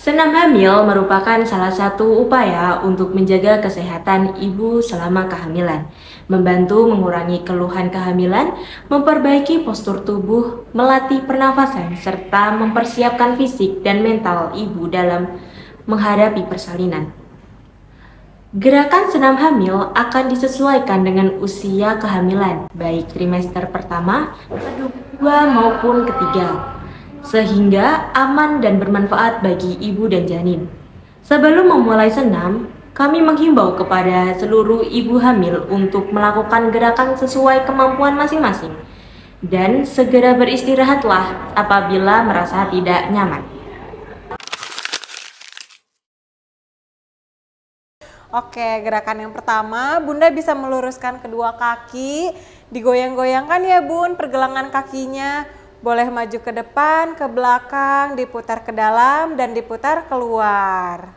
Senam hamil merupakan salah satu upaya untuk menjaga kesehatan ibu selama kehamilan, membantu mengurangi keluhan kehamilan, memperbaiki postur tubuh, melatih pernafasan, serta mempersiapkan fisik dan mental ibu dalam menghadapi persalinan. Gerakan senam hamil akan disesuaikan dengan usia kehamilan, baik trimester pertama, kedua, maupun ketiga, sehingga aman dan bermanfaat bagi ibu dan janin. Sebelum memulai senam, kami menghimbau kepada seluruh ibu hamil untuk melakukan gerakan sesuai kemampuan masing-masing dan segera beristirahatlah apabila merasa tidak nyaman. Oke, gerakan yang pertama, Bunda bisa meluruskan kedua kaki, digoyang-goyangkan ya Bun, pergelangan kakinya. Boleh maju ke depan, ke belakang, diputar ke dalam, dan diputar keluar.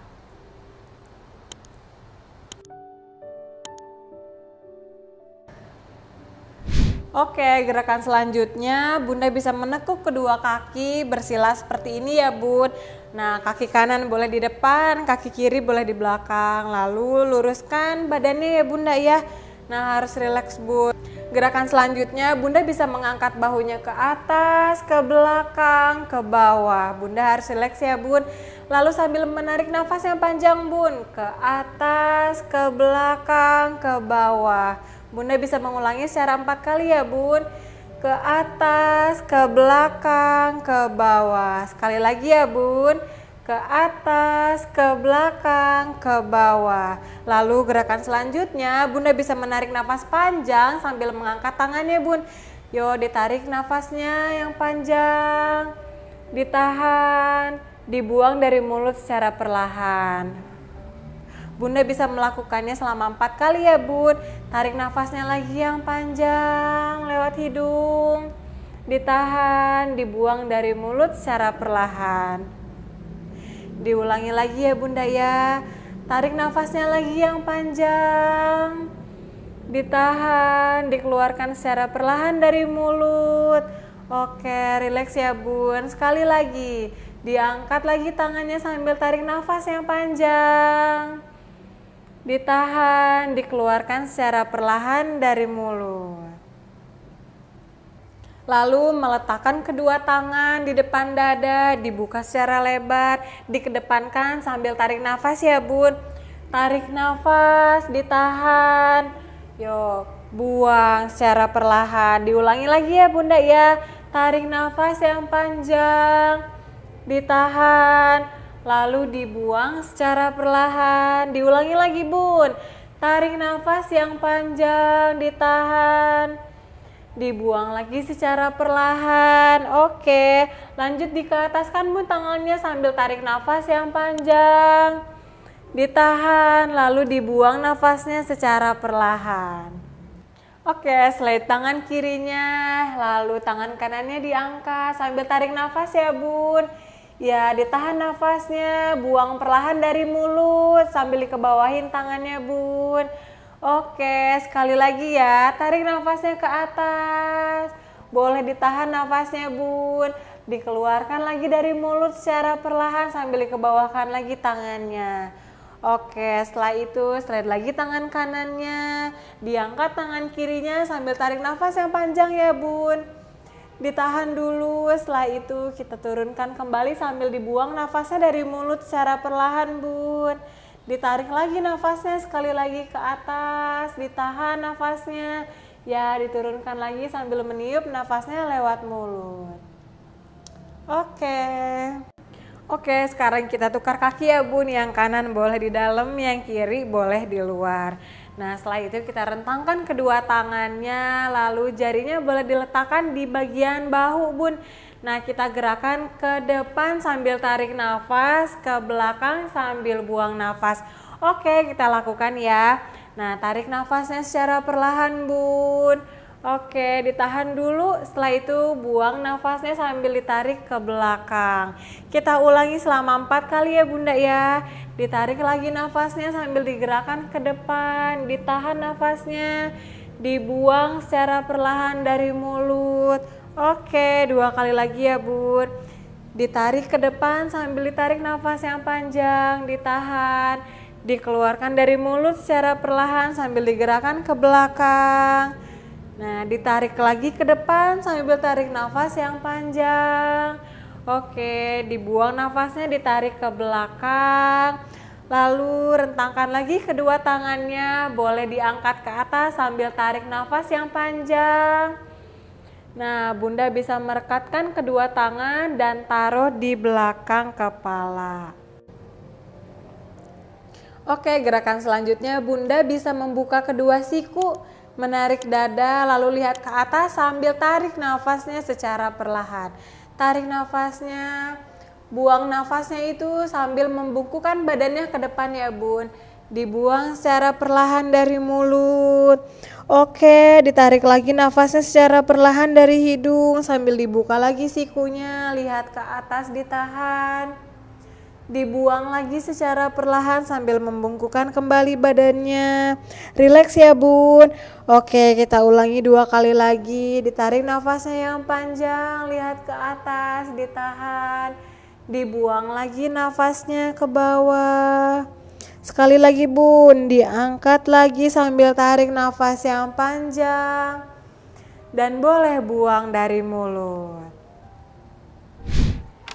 Oke, gerakan selanjutnya Bunda bisa menekuk kedua kaki bersila seperti ini ya Bun. Nah, kaki kanan boleh di depan, kaki kiri boleh di belakang. Lalu luruskan badannya ya Bunda ya. Nah, harus rileks Bun. Gerakan selanjutnya Bunda bisa mengangkat bahunya ke atas, ke belakang, ke bawah. Bunda harus rileks ya Bun. Lalu sambil menarik nafas yang panjang Bun, ke atas, ke belakang, ke bawah. Bunda bisa mengulangi secara 4 kali ya Bun. Ke atas, ke belakang, ke bawah. Sekali lagi ya Bun. Ke atas, ke belakang, ke bawah. Lalu gerakan selanjutnya Bunda bisa menarik nafas panjang sambil mengangkat tangannya Bun. Yo, ditarik nafasnya yang panjang. Ditahan, dibuang dari mulut secara perlahan. Bunda bisa melakukannya selama 4 kali ya Bun. Tarik nafasnya lagi yang panjang lewat hidung. Ditahan, dibuang dari mulut secara perlahan. Diulangi lagi ya Bunda ya. Tarik nafasnya lagi yang panjang. Ditahan, dikeluarkan secara perlahan dari mulut. Oke, rileks ya Bun. Sekali lagi. Diangkat lagi tangannya sambil tarik nafas yang panjang. Ditahan, dikeluarkan secara perlahan dari mulut. Lalu meletakkan kedua tangan di depan dada, dibuka secara lebar, dikedepankan sambil tarik nafas ya Bun. Tarik nafas, ditahan. Yuk, buang secara perlahan. Diulangi lagi ya Bunda ya. Tarik nafas yang panjang, ditahan. Lalu dibuang secara perlahan. Diulangi lagi Bun. Tarik nafas yang panjang, ditahan. Dibuang lagi secara perlahan. Oke, lanjut di ke atas kan Bun tangannya sambil tarik nafas yang panjang. Ditahan, lalu dibuang nafasnya secara perlahan. Oke, slide tangan kirinya, lalu tangan kanannya diangkat sambil tarik nafas ya Bun. Ya, ditahan nafasnya, buang perlahan dari mulut sambil dikebawahin tangannya Bun. Oke, sekali lagi ya, tarik nafasnya ke atas. Boleh ditahan nafasnya Bun. Dikeluarkan lagi dari mulut secara perlahan sambil dikebawahkan lagi tangannya. Oke, setelah itu slide lagi tangan kanannya. Diangkat tangan kirinya sambil tarik nafas yang panjang ya Bun. Ditahan dulu, setelah itu kita turunkan kembali sambil dibuang nafasnya dari mulut secara perlahan Bun. Ditarik lagi nafasnya sekali lagi ke atas, ditahan nafasnya. Ya, diturunkan lagi sambil meniup nafasnya lewat mulut. Oke, sekarang kita tukar kaki ya Bun. Yang kanan boleh di dalam, yang kiri boleh di luar. Nah, setelah itu kita rentangkan kedua tangannya, lalu jarinya boleh diletakkan di bagian bahu Bun. Nah, kita gerakan ke depan sambil tarik nafas, ke belakang sambil buang nafas. Oke, kita lakukan ya. Nah, tarik nafasnya secara perlahan Bun. Oke, ditahan dulu, setelah itu buang nafasnya sambil ditarik ke belakang. Kita ulangi selama 4 kali ya Bunda ya. Ditarik lagi nafasnya sambil digerakkan ke depan, ditahan nafasnya, dibuang secara perlahan dari mulut. Oke, 2 kali lagi ya Bun. Ditarik ke depan sambil ditarik nafas yang panjang, ditahan, dikeluarkan dari mulut secara perlahan sambil digerakkan ke belakang. Nah, ditarik lagi ke depan sambil tarik nafas yang panjang. Oke, dibuang nafasnya, ditarik ke belakang. Lalu rentangkan lagi kedua tangannya, boleh diangkat ke atas sambil tarik nafas yang panjang. Nah, Bunda bisa merekatkan kedua tangan dan taruh di belakang kepala. Oke, gerakan selanjutnya Bunda bisa membuka kedua siku, menarik dada, lalu lihat ke atas sambil tarik nafasnya secara perlahan. Tarik nafasnya, buang nafasnya itu sambil membungkukkan badannya ke depan ya Bun. Dibuang secara perlahan dari mulut. Oke, ditarik lagi nafasnya secara perlahan dari hidung sambil dibuka lagi sikunya, lihat ke atas, ditahan. Dibuang lagi secara perlahan sambil membungkukkan kembali badannya. Rileks ya Bun. Oke, kita ulangi 2 kali lagi. Ditarik nafasnya yang panjang, lihat ke atas, ditahan. Dibuang lagi nafasnya ke bawah. Sekali lagi Bun, diangkat lagi sambil tarik nafas yang panjang. Dan boleh buang dari mulut.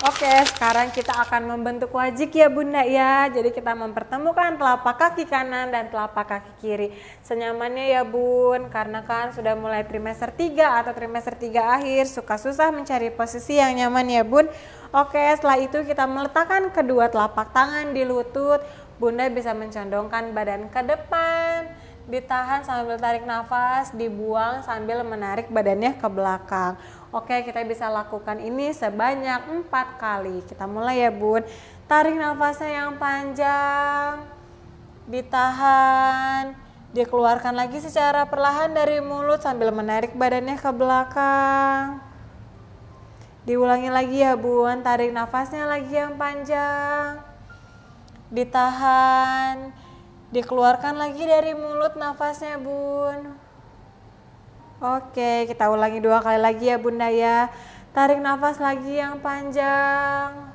Oke, sekarang kita akan membentuk wajik ya Bunda ya. Jadi kita mempertemukan telapak kaki kanan dan telapak kaki kiri. Senyamannya ya Bun, karena kan sudah mulai trimester 3 atau trimester 3 akhir, suka susah mencari posisi yang nyaman ya Bun. Oke, setelah itu kita meletakkan kedua telapak tangan di lutut. Bunda bisa mencondongkan badan ke depan, ditahan sambil tarik nafas, dibuang sambil menarik badannya ke belakang. Oke, kita bisa lakukan ini sebanyak 4 kali. Kita mulai ya Bun. Tarik nafasnya yang panjang, ditahan, dikeluarkan lagi secara perlahan dari mulut sambil menarik badannya ke belakang. Diulangi lagi ya Bun, tarik nafasnya lagi yang panjang, ditahan, dikeluarkan lagi dari mulut nafasnya Bun. Oke, kita ulangi 2 kali lagi ya Bunda ya. Tarik nafas lagi yang panjang,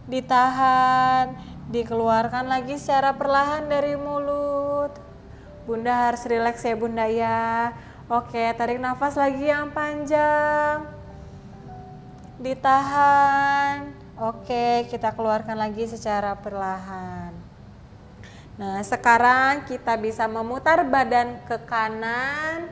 ditahan, dikeluarkan lagi secara perlahan dari mulut. Bunda harus rileks ya Bunda ya. Oke, tarik nafas lagi yang panjang, ditahan. Oke, kita keluarkan lagi secara perlahan. Nah, sekarang kita bisa memutar badan ke kanan,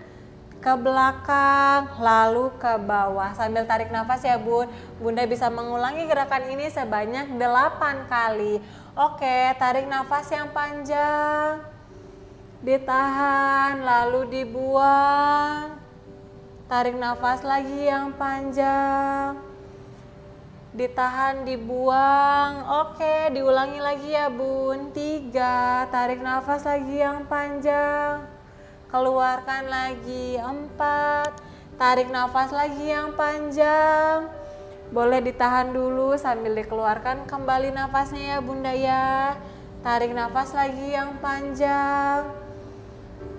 ke belakang, lalu ke bawah. Sambil tarik nafas ya Bun. Bunda bisa mengulangi gerakan ini sebanyak 8 kali. Oke, tarik nafas yang panjang, ditahan, lalu dibuang. Tarik nafas lagi yang panjang, ditahan, dibuang. Oke, diulangi lagi ya Bun. 3, tarik nafas lagi yang panjang, keluarkan lagi. 4, tarik nafas lagi yang panjang. Boleh ditahan dulu sambil dikeluarkan kembali nafasnya ya Bunda ya. Tarik nafas lagi yang panjang,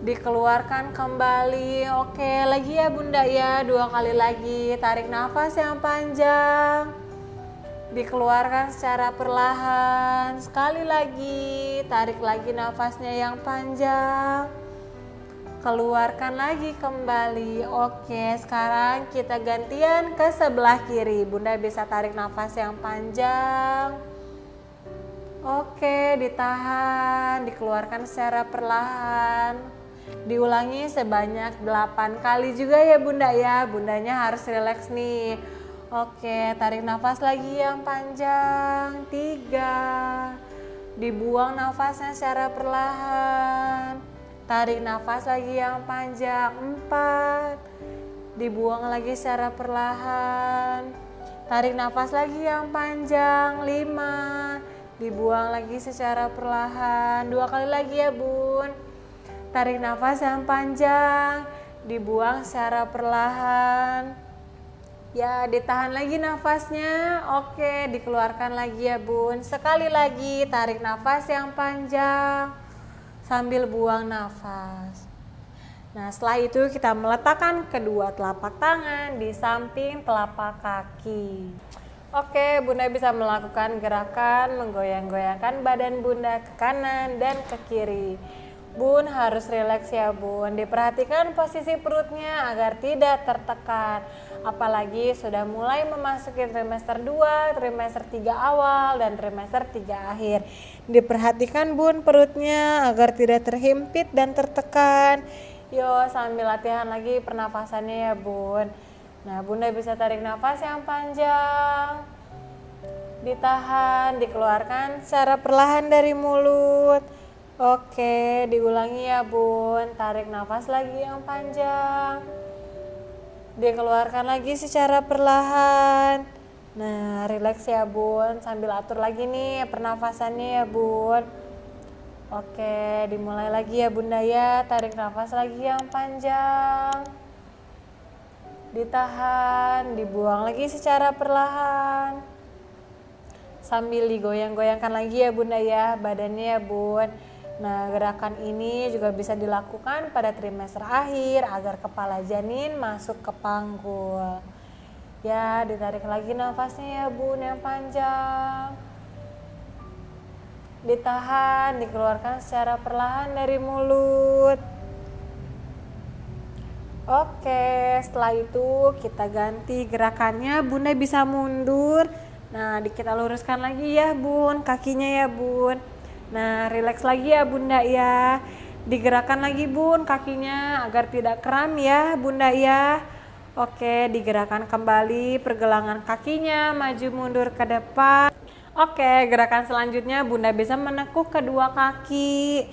dikeluarkan kembali. Oke, lagi ya Bunda ya, 2 kali lagi. Tarik nafas yang panjang, dikeluarkan secara perlahan. Sekali lagi, tarik lagi nafasnya yang panjang, keluarkan lagi kembali. Oke, sekarang kita gantian ke sebelah kiri. Bunda bisa tarik nafas yang panjang. Oke, ditahan, dikeluarkan secara perlahan. Diulangi sebanyak 8 kali juga ya Bunda ya. Bundanya harus rileks nih. Oke, tarik nafas lagi yang panjang. 3, dibuang nafasnya secara perlahan. Tarik nafas lagi yang panjang. 4, dibuang lagi secara perlahan. Tarik nafas lagi yang panjang. 5, dibuang lagi secara perlahan. 2 kali lagi ya Bun. Tarik nafas yang panjang, dibuang secara perlahan. Ya, ditahan lagi nafasnya. Oke, dikeluarkan lagi ya Bun. Sekali lagi, tarik nafas yang panjang sambil buang nafas. Nah, setelah itu kita meletakkan kedua telapak tangan di samping telapak kaki. Oke, Bunda bisa melakukan gerakan menggoyang-goyangkan badan Bunda ke kanan dan ke kiri. Bun harus rileks ya Bun, diperhatikan posisi perutnya agar tidak tertekan. Apalagi sudah mulai memasuki trimester 2, trimester 3 awal, dan trimester 3 akhir. Diperhatikan Bun perutnya agar tidak terhimpit dan tertekan. Yo, sambil latihan lagi pernafasannya ya Bun. Nah, Bunda bisa tarik nafas yang panjang. Ditahan, dikeluarkan secara perlahan dari mulut. Oke, diulangi ya Bun. Tarik nafas lagi yang panjang. Dikeluarkan lagi secara perlahan. Nah, rileks ya Bun. Sambil atur lagi nih pernafasannya ya Bun. Oke, dimulai lagi ya Bunda ya. Tarik nafas lagi yang panjang. Ditahan, dibuang lagi secara perlahan. Sambil digoyang-goyangkan lagi ya Bunda ya, badannya ya Bun. Nah, gerakan ini juga bisa dilakukan pada trimester akhir agar kepala janin masuk ke panggul. Ya, ditarik lagi nafasnya ya Bun yang panjang. Ditahan, dikeluarkan secara perlahan dari mulut. Oke, setelah itu kita ganti gerakannya. Bunda bisa mundur. Nah, kita luruskan lagi ya Bun, kakinya ya Bun. Nah, rileks lagi ya Bunda ya. Digerakkan lagi Bun kakinya agar tidak kram ya Bunda ya. Oke, digerakkan kembali pergelangan kakinya, maju mundur ke depan. Oke, gerakan selanjutnya Bunda bisa menekuk kedua kaki.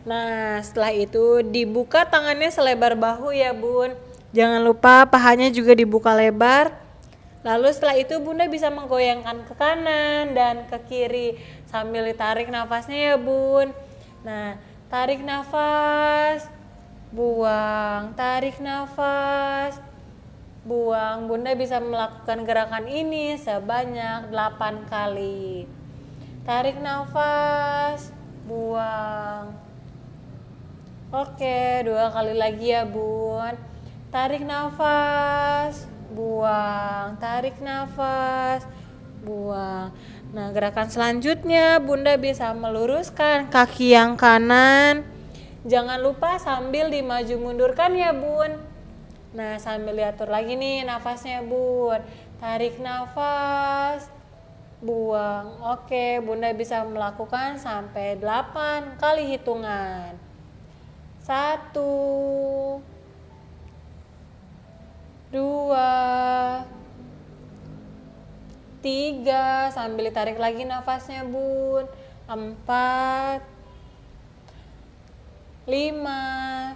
Nah, setelah itu dibuka tangannya selebar bahu ya Bun. Jangan lupa pahanya juga dibuka lebar. Lalu setelah itu Bunda bisa menggoyangkan ke kanan dan ke kiri sambil ditarik nafasnya ya Bun. Nah, tarik nafas, buang, tarik nafas, buang. Bunda bisa melakukan gerakan ini sebanyak 8 kali. Tarik nafas, buang. Oke, 2 kali lagi ya Bun. Tarik nafas, buang, tarik nafas, buang. Nah, gerakan selanjutnya Bunda bisa meluruskan kaki yang kanan. Jangan lupa sambil dimaju mundurkan ya Bun. Nah, sambil diatur lagi nih nafasnya Bun. Tarik nafas, buang. Oke, Bunda bisa melakukan sampai 8 kali hitungan. 1, 2, 3, sambil ditarik lagi nafasnya Bun. 4, 5,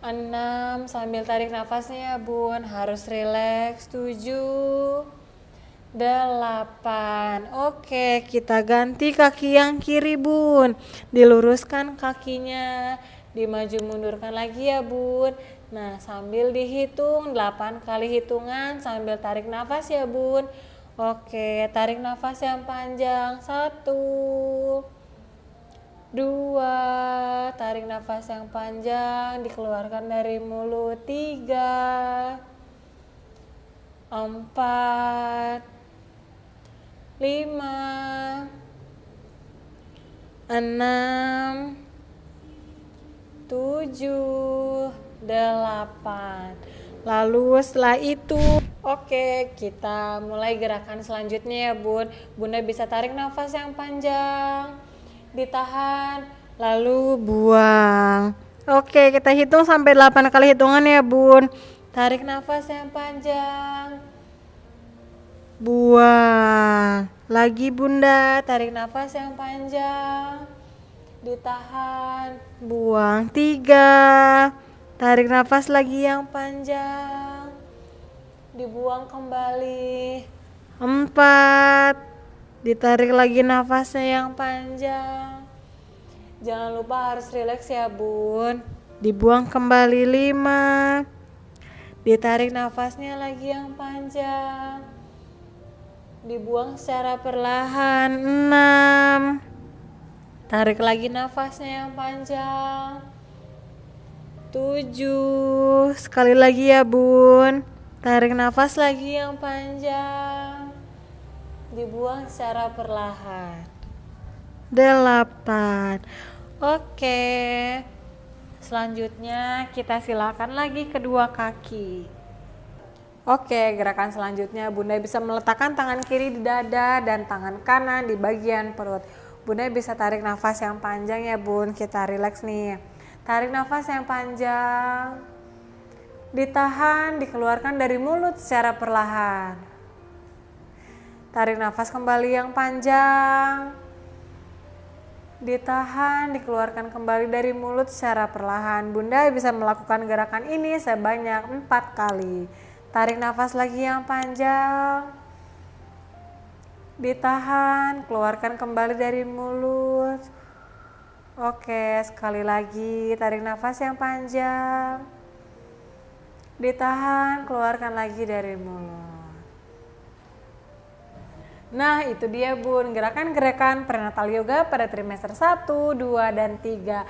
6, sambil tarik nafasnya ya Bun, harus rileks. 7, 8. Oke, kita ganti kaki yang kiri Bun. Diluruskan kakinya, dimaju mundurkan lagi ya Bun. Nah, sambil dihitung 8 kali hitungan sambil tarik nafas ya Bun. Oke, tarik nafas yang panjang. 1, 2, tarik nafas yang panjang, dikeluarkan dari mulut. 3, 4, 5, 6, 7, 8. Lalu setelah itu, oke, kita mulai gerakan selanjutnya ya Bun. Bunda bisa tarik nafas yang panjang, ditahan, lalu buang. Oke, kita hitung sampai 8 kali hitungan ya Bun. Tarik nafas yang panjang, buang. Lagi Bunda, tarik nafas yang panjang, ditahan, buang. 3, tarik nafas lagi yang panjang, dibuang kembali. 4, ditarik lagi nafasnya yang panjang. Jangan lupa harus rileks ya Bun. Dibuang kembali. 5, ditarik nafasnya lagi yang panjang, dibuang secara perlahan. 6, tarik lagi nafasnya yang panjang, 7. Sekali lagi ya bun. Tarik nafas lagi yang panjang. Dibuang secara perlahan. 8. Oke. Selanjutnya kita silakan lagi kedua kaki. Oke, gerakan selanjutnya Bunda bisa meletakkan tangan kiri di dada dan tangan kanan di bagian perut. Bunda bisa tarik nafas yang panjang ya bun, kita rileks nih. Tarik nafas yang panjang, ditahan, dikeluarkan dari mulut secara perlahan. Tarik nafas kembali yang panjang, ditahan, dikeluarkan kembali dari mulut secara perlahan. Bunda bisa melakukan gerakan ini sebanyak 4 kali. Tarik nafas lagi yang panjang, ditahan, keluarkan kembali dari mulut. Oke, sekali lagi tarik nafas yang panjang, ditahan, keluarkan lagi dari mulut. Nah, itu dia bun, gerakan-gerakan prenatal yoga pada trimester 1, 2, dan 3.